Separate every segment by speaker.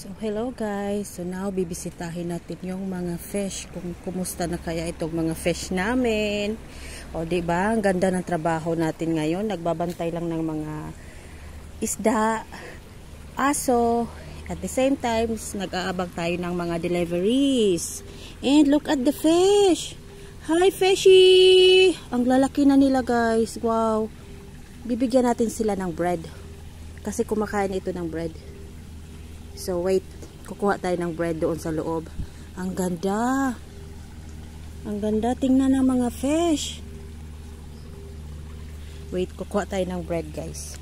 Speaker 1: So hello guys, so now bibisitahin natin yung mga fish, kung kumusta na kaya itong mga fish namin. O diba, ang ganda ng trabaho natin ngayon, nagbabantay lang ng mga isda, aso, at the same time nag-aabang tayo ng mga deliveries. And look at the fish. Hi fishy, ang lalaki na nila guys. Wow, bibigyan natin sila ng bread kasi kumakain ito ng bread. So wait, kukuha tayo ng bread doon sa loob. Ang ganda. Ang ganda, tingnan ng mga fish. Wait, kukuha tayo ng bread guys.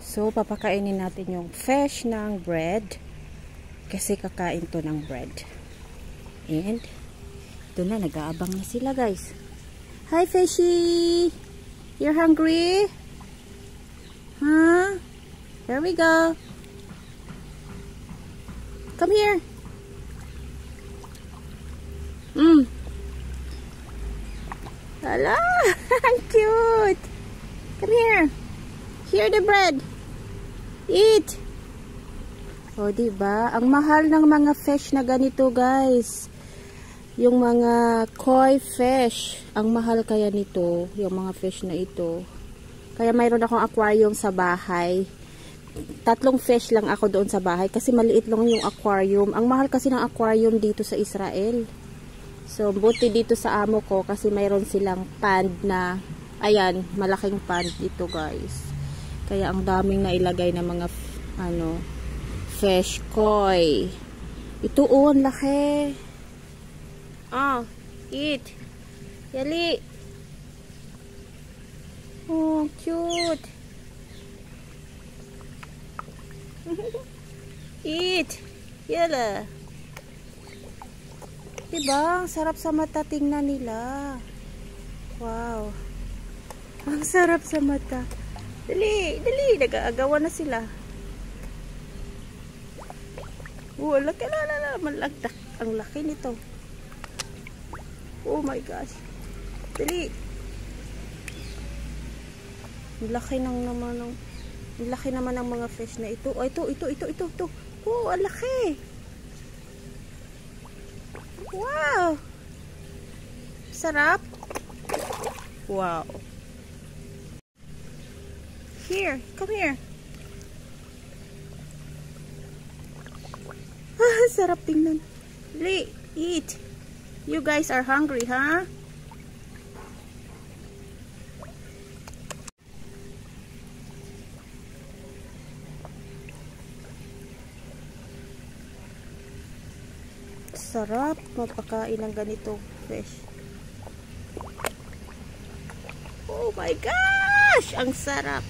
Speaker 1: So papakainin natin yung fish ng bread kasi kakain to ng bread. And ito na, nag-aabang na sila guys. Hi fishy, you're hungry? Huh? Here we go. Come here. Hala, cute. Come here. Here the bread. Eat. O, diba? Ang mahal ng mga fish na ganito, guys. Yung mga koi fish. Ang mahal kaya nito, yung mga fish na ito. Kaya mayroon akong aquarium sa bahay. 3 fish lang ako doon sa bahay kasi maliit lang yung aquarium. Ang mahal kasi ng aquarium dito sa Israel. So, buti dito sa amo ko kasi mayroon silang pond na, ayan, malaking pond ito guys. Kaya ang daming nailagay na mga, fish koi. Ito ang laki. Eat. Yali. Oh, cute. Eat. Yala. Diba? Ang sarap sa mata. Tingnan nila. Wow. Ang sarap sa mata. Dali. Dali. Nag-aagawan na sila. Laki. Malagdak. Ang laki nito. Oh my gosh. Dali. Ang laki ang laki naman ng mga fish na ito. Ito. Oh, ang laki. Wow. Sarap. Wow. Here, come here. Sarap tingnan. Eat. You guys are hungry, huh? Sarap mapakain ng ganitong fish. Oh my gosh! Ang sarap!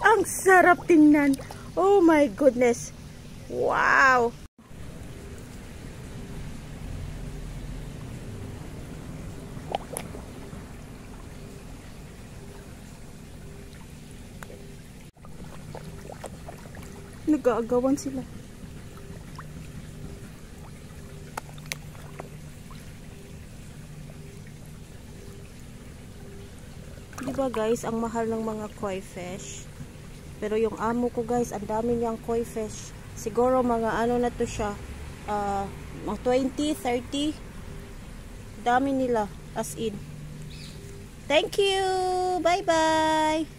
Speaker 1: Ang sarap tingnan. Oh my goodness. Wow. Nag-aagawan sila. Diba guys, ang mahal ng mga koi fish. Pero yung amo ko guys, ang dami niyang koi fish. Siguro mga na to siya. Mga 20, 30. Dami nila. As in. Thank you. Bye bye.